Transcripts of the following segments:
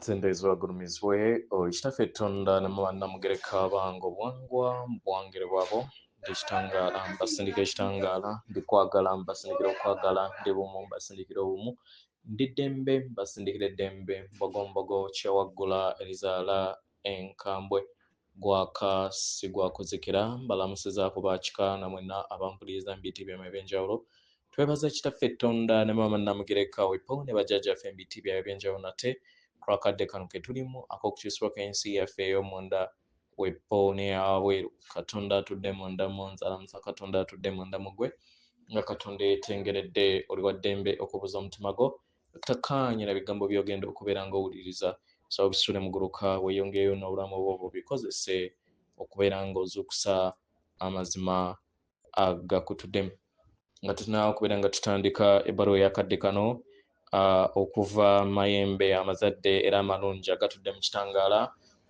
Tendezwa gurumizwe kitaffe Tonda namugereka bango bwangwa mbwangire bwabo ndikitangala mbasindika ekitangala ndikwagala mbasindikira okwagala ndi bumu mbasindikira obumu ndi ddembe mbasindikira eddembe mbogombogo kyewaggula erizaala enkambwe gwaka sigwakuzikira mbalamusizaako bakika namwena abampuliriza mbitibyamu ebyenjawulo twebaza kitaffe Tonda ne mama namugereka wepo ne bajjajjaffe embitibya ebyenjawulo nate kwakadde kano ke tulimu ak'okukyusibwa kw'ensi yaffe ey'omunda wepo n'eyabweru Katonda atudde munda mu nzalamusa Katonda atudde munda mu ggwe nga Katonda yeetengeredde oli wa ddembe okubuza omutima gwo takkaanyira bigambo by'ogenda okubeera ng'owuliriza so bisule muguruka weeyongereyo n'obulamu bwo bikozese okubeera ng'ozuukusa amazima agakutuddemu nga tunawo okubeera nga tutandika ebbaluwa ey'akadde kano okuva mayembe amazadde era amalungi agatudde mu kitangaala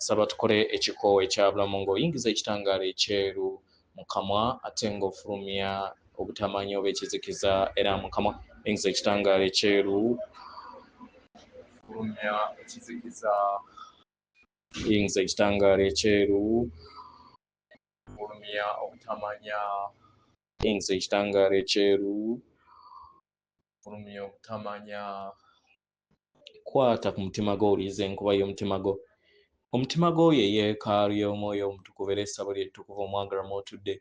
saba tukole ekikoowo ekyabulamu ng'oyingiza ekitangaala ekyeru mu kamwa ate ng'ofulumya obutamanya oba ekizikiza era mu kamwa yingiza ekitangaala ekyeru fulumya ekizikiza yingiza ekitangaala ekyeru fulumya obutamanya yingiza ekitangaala ekyeru fulumya obutamanya kwata ku mutima gwo owuliriza enkuba y'omutima gwo omutima gwo ye yeekaalu y'omwoyo omutukuvu era essabo ly'ettukuvu omwagalwa mw'otudde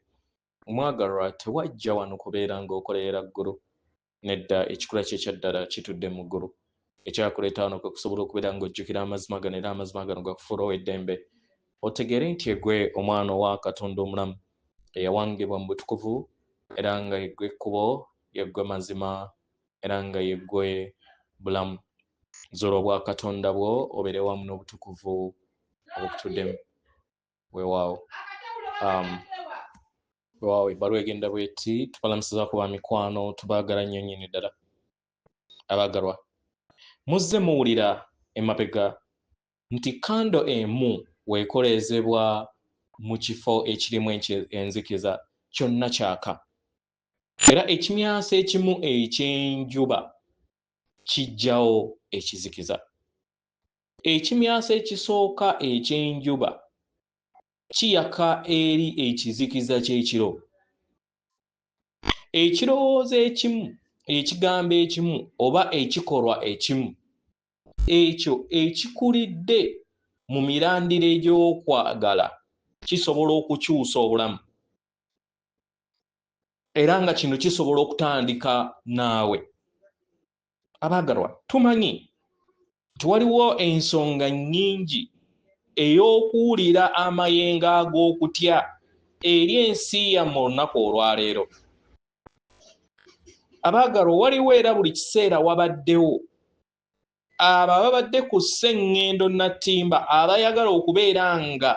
omwagalwa tewajja wano kubeera ng'okolerera ggulu nedda ekikula kye ekyaddala kitudde mu ggulu ekyakuleeta wano kwe kusobola okubeera ng'ojjukira amazima gano era amazima gano gakufuula ow'eddembe otegeere nti eggwe omwana owa Katonda omulamu eyawangibwa mu butukuvu era nga yeggwe ekkubo yeggwe mazima era nga yeggwe bulamu zola obwa Katonda bwo obeere wamu n'obutukuvu obukutuddemu weewaawo weewaawo ebbaluwa egenda bweti tubalamusizaako ba mikwano tubaagala nnyo nnyini ddala abaagalwa muzze muwulira emabega nti kando emu weekoleezebwa mu kifo ekirimu enzikiza kyonna kyaka era ekimyanso ekimu eky'enjuba kijjawo ekizikiza ekimyanso ekisooka eky'enjuba kiyaka eri ekizikiza ky'ekiro ekirowoozo ekimu ekigambo ekimu oba ekikolwa ekimu ekyo ekikulidde mu mirandiro egy'okwagala kisobola okukyusa obulamu era nga kino kisobola okutandika naawe abaagalwa tumanyi nti waliwo ensonga nnyingi ey'okuwulira amayengo ag'okutya eri ensi yammwe olunaku olwaleero abaagalwa waliwo era buli kiseera wabaddewo abo ababadde ku sseŋŋendo nattimba abayagala okubeera nga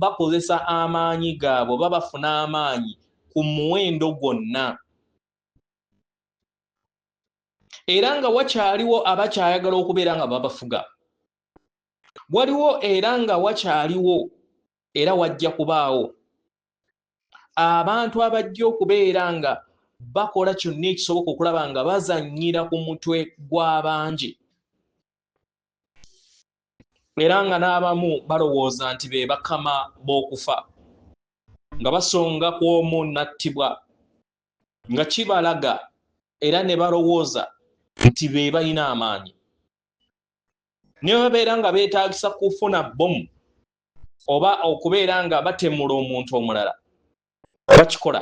bakozesa amaanyi gaabwe babafuna amaanyi ku muwendo gwonna era nga wakyaliwo abakyayagala okubeera nga babafuga waliwo era nga wakyaliwo era wajja kubaawo abantu abajja okubeera nga bakola kyonna ekisoboka okulaba nga bazannyira ku mutwe gw'abangi era nga n'abamu balowooza nti be bakama b'okufa nga basonga ku omu nattibwa nga kibalaga era ne balowooza nti be balina amaanyi ne babeera nga beetaagisa kufuna bbomu oba okubeera nga batemula omuntu omulala bakikola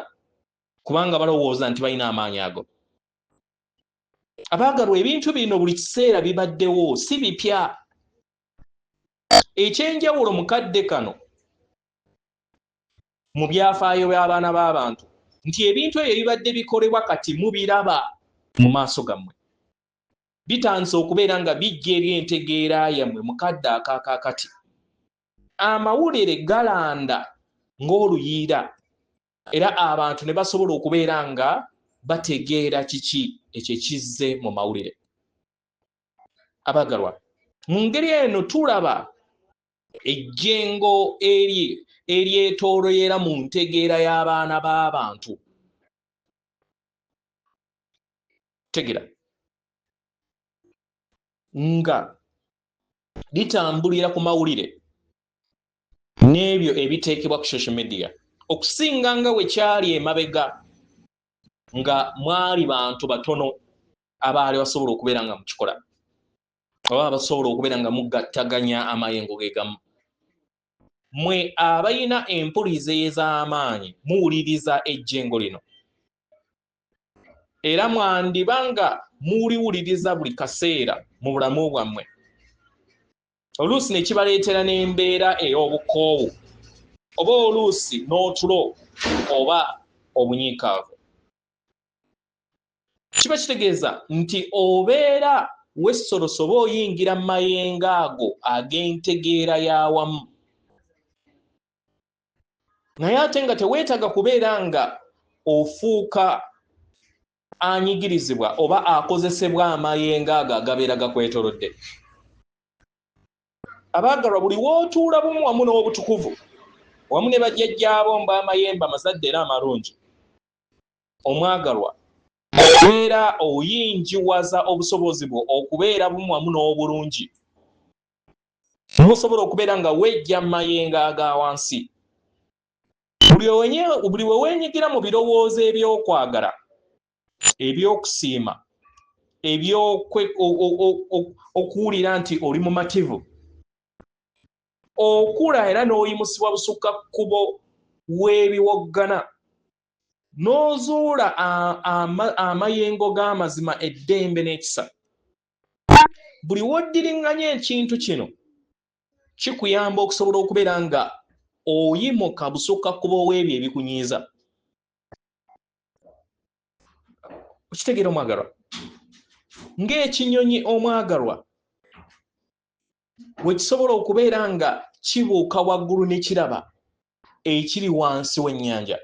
kubanga balowooza nti balina amaanyi ago abaagalwa ebintu bino buli kiseera bibaddewo si bipya ekyenjawulo mu kadde kano mu byafaayo by'abaana b'abantu nti ebintu ebyo bibadde bikolebwa kati mubiraba mu maaso gammwe bitandise okubeera nga bijja eri entegeera yammwe mu kadde akaakakati amawulire galanda ng'oluyiira era abantu ne basobola okubeera nga bategeera kiki ekyo ekizze mu mawulire abaagalwa mu ngeri eno tulaba ejjengo eryetooloyera mu ntegeera y'abaana b'abantu tegera nga litambulira ku mawulire n'ebyo ebiteekebwa ku social media okusinga nga we kyali emabega nga mwali bantu batono abaali basobola okubeera nga mukikola oba basobola okubeera nga mugattaganya amayengo ge gamu. Mwe abayina empuliza ez'amaanyi muwuliriza ejjengo lino era mwandibanga muliwuliriza buli kaseera mu bulamu bwammwe, oluusi ne kibaleetera n'embeera ey'obukoowu oba oluusi n'otulo oba obunyiikaavu. Kiba kitegeeza nti obeera wessolosa oba oyingira mu mayengo ago ag'entegeera y'awamu, naye ate nga teweetaaga kubeera nga ofuuka anyigirizibwa oba akozesebwa amayengo ago agabeera gakwetoolodde. Abaagalwa, buli w'otuula bumu wamu n'obutukuvu wamu ne bajjajjaabo mb'amayembe amazadde era amalungi, omwagalwa obeera oyinjiwaza obusobozi bwo okubeera bumu wamu n'obulungi, n'osobola okubeera nga wejja mu mayengo aga wansi. Buli we weenyigira mu birowoozo eby'okwagala, eby'okusiima, okuwulira nti oli mumativu, okula era n'oyimusibwa busukka kkubo w'ebiwoggana, n'ozuula amayengo g'amazima, eddembe n'ekisa. Buli w'oddiringanya ekintu kino kikuyamba okusobola okubeera nga oyimuka busukka kkubo w'ebyo ebikunyiiza. Okitegeera omwagalwa? Ng'ekinyonyi omwagalwa bwe kisobola okubeera nga kibuuka waggulu ne kiraba ekiri wansi w'ennyanja,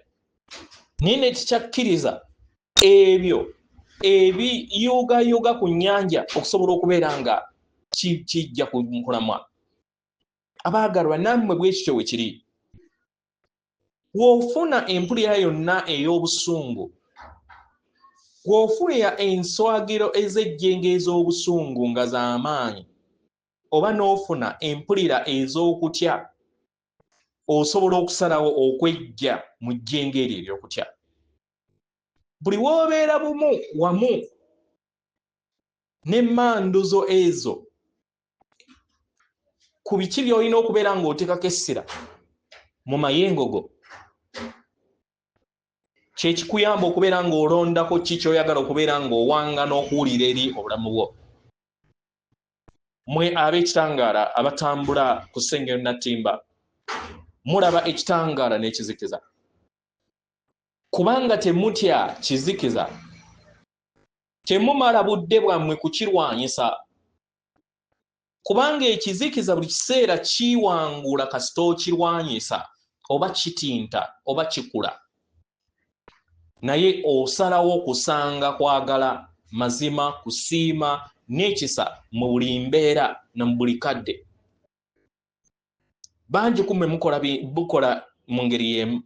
naye ne tikyakkiriza ebyo ebiyugayuga ku nnyanja okusobola okubeera nga kijja kulamwa. Abaagalwa, nammwe bwe kityo we kiri. Bw'ofuna empulira yonna ey'obusungu, bw'ofuna enswagiro ez'ejjengo ez'obusungu nga z'amaanyi, oba n'ofuna empulira ez'okutya, osobola okusalawo okwejja mu jjengo eryo ery'okutya. Buli w'obeera bumu wamu n'emmanduzo ezo ku biki by'olina okubeera ng'oteekako essira mu mayengo go, kye kikuyamba okubeera ng'olondako ki ky'oyagala okubeera ng'owanga n'okuwulira eri obulamu bwo. Mwe ab'ekitangaala abatambula ku ssengero Natimba, mulaba ekitangaala n'ekizikiza, kubanga temutya kizikiza, temumala budde bwammwe kukirwanyisa, kubanga ekizikiza buli kiseera kiwangula kasita okirwanyisa oba kitinta oba kikula, naye osalawo okusanga kwagala, mazima, kusiima n'ekisa mu buli mbeera na mu buli kadde. Bangi kummwe mukola mu ngeri y'emu,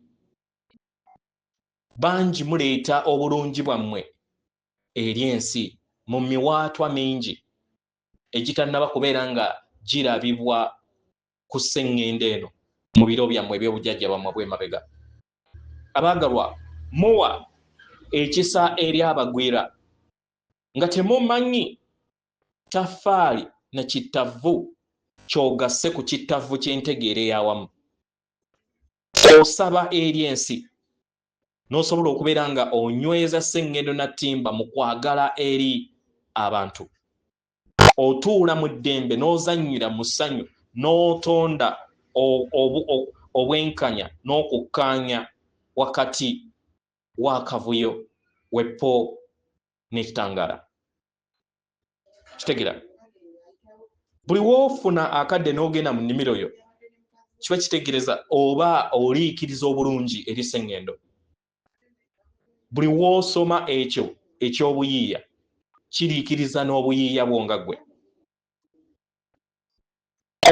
bangi muleeta obulungi bwammwe eri ensi mu miwaatwa mingi egitannaba kubeera nga girabibwa ku sseŋŋendo eno mu biro byammwe eby'obujjajja bwammwe bw'emabega. Abaagalwa, muwa ekisa eri abagwira nga temumanyi taffaali na kittavu ky'ogasse ku kittavu ky'entegeera ey'awamu. Osaba eri ensi n'osobola okubeera nga onyweza sseŋŋendo Natimba mu kwagala eri abantu. Otuula mu ddembe n'ozannyira mu ssanyu n'otonda obwenkanya n'okukkaanya wakati w'akavuyo w'eppo n'ekitangaala. Kitegeera? Buli w'ofuna akadde n'ogenda mu nnimiro yo, kiba kitegeereza oba oliikiriza obulungi eri sseŋŋendo. Buli w'osoma ekyo eky'obuyiiya, kiriikiriza n'obuyiiya bwo nga ggwe.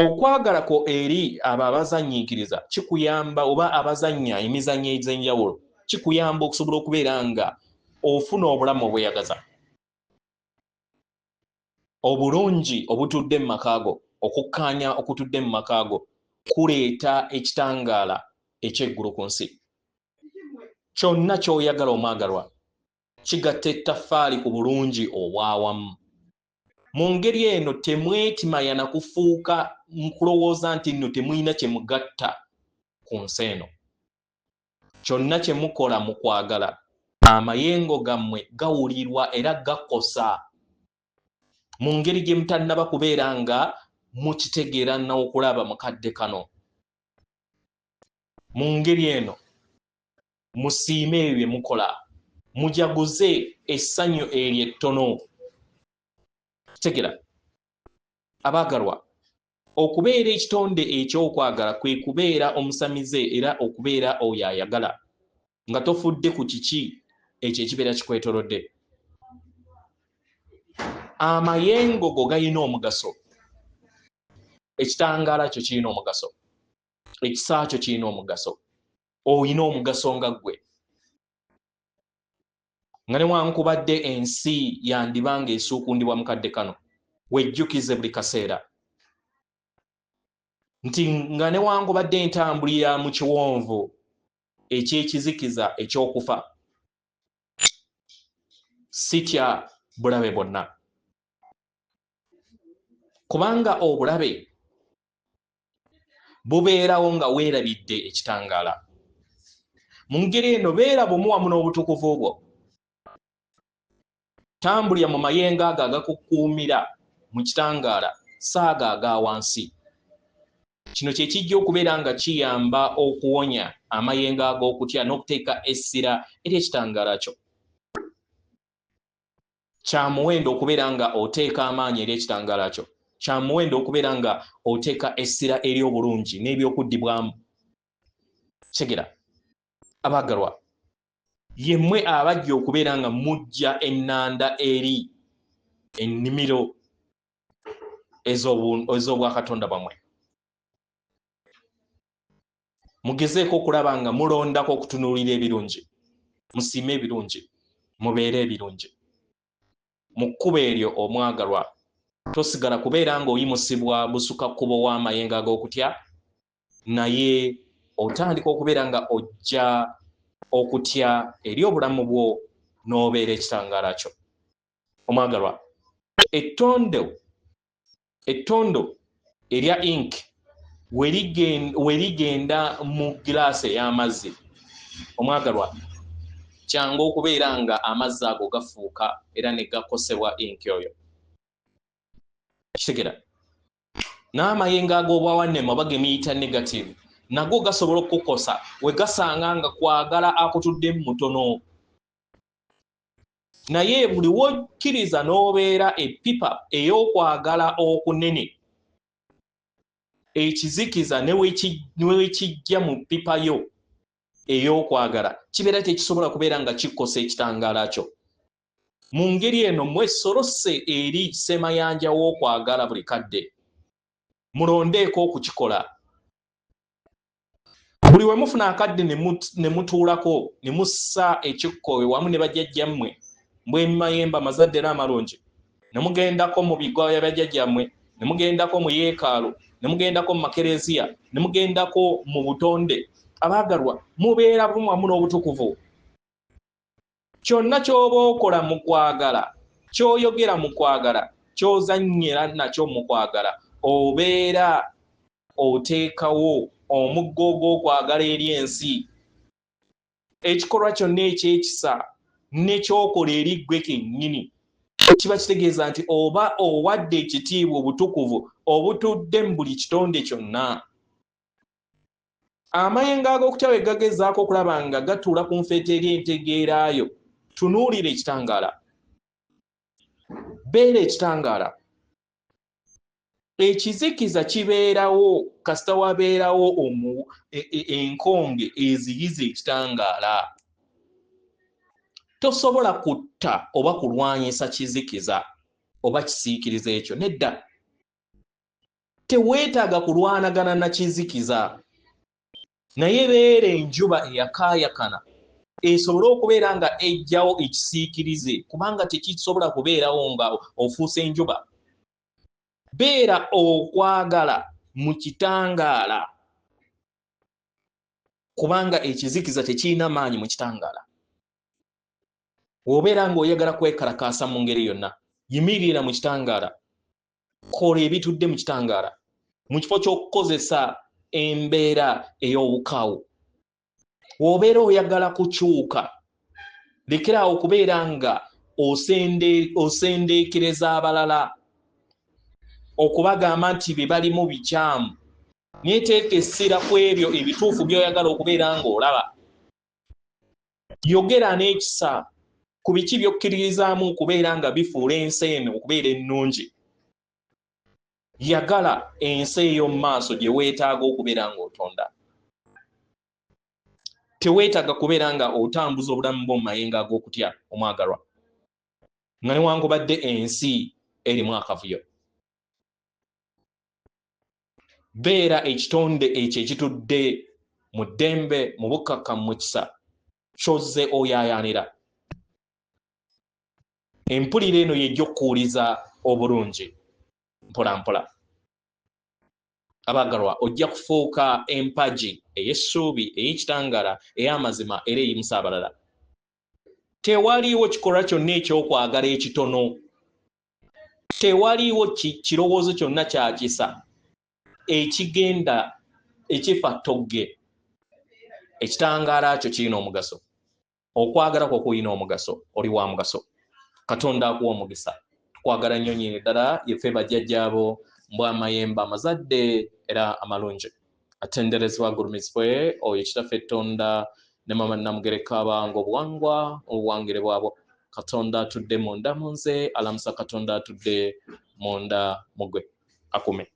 Okwagalako eri abo abazanyiikiriza kikuyamba, oba abazannya emizannyo ez'enjawulo, kikuyamba okusobola okubeera nga ofuna obulamu obweyagaza, obulungi obutudde mu maka go okukkaanya okutudde mu makaago kuleeta ekitangaala ekyeggulu ku nsi. Kyonna ky'oyagala omwagalwa kigatta ettaffaali ku bulungi obwawamu. Mu ngeri eno temwetimaya na kufuuka nkulowooza nti nno temulina kye mugatta ku nsi eno. Kyonna kye mukola mu kwagala amayengo gammwe gawulirwa era gakosa mu ngeri gye mutannaba kubeera nga mukitegeera n'okulaba mukadde kano. Mu ngeri eno musiime ebyo bye mukola, mujaguze essanyu eryo ettono. Tegera abaagalwa, okubeera ekitonde eky'okwagala kwe kubeera omusamize era okubeera oyo ayagala nga tofudde ku kiki ekyo ekibeera kikwetoolodde. Amayengo go galina omugaso, ekitangaala kyo kirina omugaso, ekisa kyo kirina omugaso, oyina omugaso nga ggwe. Nga newankubadde ensi yandibanga esuukundibwa mukadde kano, wejjukize buli kaseera nti nga newankubadde entambulira mu kiwonvu eky'ekizikiza eky'okufa, sitya bulabe bwonna. Kubanga obulabe bubeerawo nga weerabidde ekitangaala. Mu ngeri eno beera bumu wamu n'obutukuvu bwo. Tambulira mu mayengo ago agakukuumira mu kitangaala saaga aga wansi. Kino kye kijja okubeera nga kiyamba okuwonya amayengo ag'okutya n'okuteeka essira eri ekitangaala kyo. Kya muwendo okubeera nga oteeka amaanyi eri ekitangaala kyo. Kya muwendo okubeera nga oteeka essira eri obulungi n'ebyokuddibwamu. Segera abaagalwa, yemmwe abajja okubeera nga mujja ennanda eri ennimiro ez'obwakatonda bwammwe. Mugezeeko okulaba nga mulondako okutunuulira ebirungi, musiime ebirungi, mubeere ebirungi. Mu kkubo eryo omwagalwa, tosigala kubeera nga oyimusibwa busuka kkubo w'amayengo ag'okutya, naye otandika okubeera nga ojja okutya eri obulamu bwo n'obeera ekitangaala kyo. Omwagalwa, ettondo erya ink we ligenda mu giraasi ey'amazzi, omwagalwa, kyangu okubeera nga amazzi ago gafuuka era ne gakosebwa ink oyo. Kitegera n'amayengo ag'obwawannema oba ge muyita negative nago gasobola okukukosa we gasanga nga kwagala akutudde mutono. Naye buli wokkiriza n'obeera epipa ey'okwagala okunene, ekizikiza ne wekijja mu pipa yo ey'okwagala kibeera tekisobola kubeera nga kikosa ekitangaala kyo. Mu ngeri eno mwesolose eri ssemayanja w'okwagala buli kadde, mulondeeko okukikola. Buli we mufuna akadde ne mutuulako ne mussa ekikkoowe wamu ne bajjajjammwe mbwemayemba amazadde n'amalungi, ne mugendako mu bigo bya bajjajjammwe, ne mugendako mu yeekaalu, ne mugendako mu makereziya, ne mugendako mu butonde. Abaagalwa, mubeera bumu wamu n'obutukuvu. Kyonna ky'oba okola mu kwagala, ky'oyogera mu kwagala, ky'ozannyira nakyo mu kwagala, obeera oteekawo omuggo gw'okwagala eri ensi. Ekikolwa kyonna ekyekisa n'ekyokola eri ggwe kennyini kiba kitegeeza nti oba owadde ekitiibwa obutukuvu obutudde mu buli kitonde kyonna. Amayengo ag'okutya we gagezaako okulaba nga gatuula ku nfeete eri entegeeraayo, tunuulira ekitangaala, beera ekitangaala. Ekizikiza kibeerawo kasita wabeerawo enkonge eziyiza ekitangaala. Tosobola kutta oba kulwanyisa kizikiza oba kisiikiriza ekyo, nedda. Teweetaaga kulwanagana na kizikiza, naye beera enjuba eyakaayakana esobole okubeera nga ejjawo ekisiikirize, kubanga tekisobola kubeerawo nga ofuuse enjuba. beera okwagala mu kitangaala kubanga ekizikiza tekirina maanyi mu kitangaala. Obeera ng'oyagala kwekalakaasa mu ngeri yonna, yimirira mu kitangaala, kola ebitudde mu kitangaala mu kifo ky'okukozesa embeera ey'obukaawu. Obeera oyagala kukyuka, lekeraawo okubeera nga osendeekereza abalala okubagamba nti bye balimu bikyamu, naye teeka essira ku ebyo ebituufu by'oyagala okubeera ng'olaba. Yogera n'ekisa ku biki by'okkiririzaamu okubeera nga bifuula ensi eno okubeera ennungi. Yagala ensi ey'omu maaso gye weetaaga okubeera ng'otonda. Teweetaaga kubeera nga otambuza obulamu bw'omu mayengo ag'okutya omwagalwa, nga newankubadde ensi erimu akavuyo. Beera ekitonde ekyo ekitudde mu ddembe, mu bukkakkamu, mu kisa, ky'ozze oyaayaanira. Empulira eno y'ejja okkuwuliza obulungi mpola mpola. Abagalwa, ojja kufuuka empagi ey'essuubi, ey'ekitangaala, ey'amazima era eyimusa abalala. Tewaliiwo kikolwa kyonna eky'okwagala ekitono. Tewaliiwo kirowoozo kyonna kya kisa ekigenda ekifa ttogge. Ekitangaala kyo kirina omugaso. Okwagala kwo kulina omugaso, oli wa mugaso. Katonda akuwa omugisa. Tukwagala nnyo nnyini ddala, yeffe bajjajjaabo, mbwa amayembe amazadde era amalungi. Atenderezebwa agulumizibwe oyo kitaffe Tonda ne Mama Namugereka abange obuwangwa obuwangire bwabo. Katonda atudde munda mu nze, alamusa Katonda atudde munda mu gwe. Akume.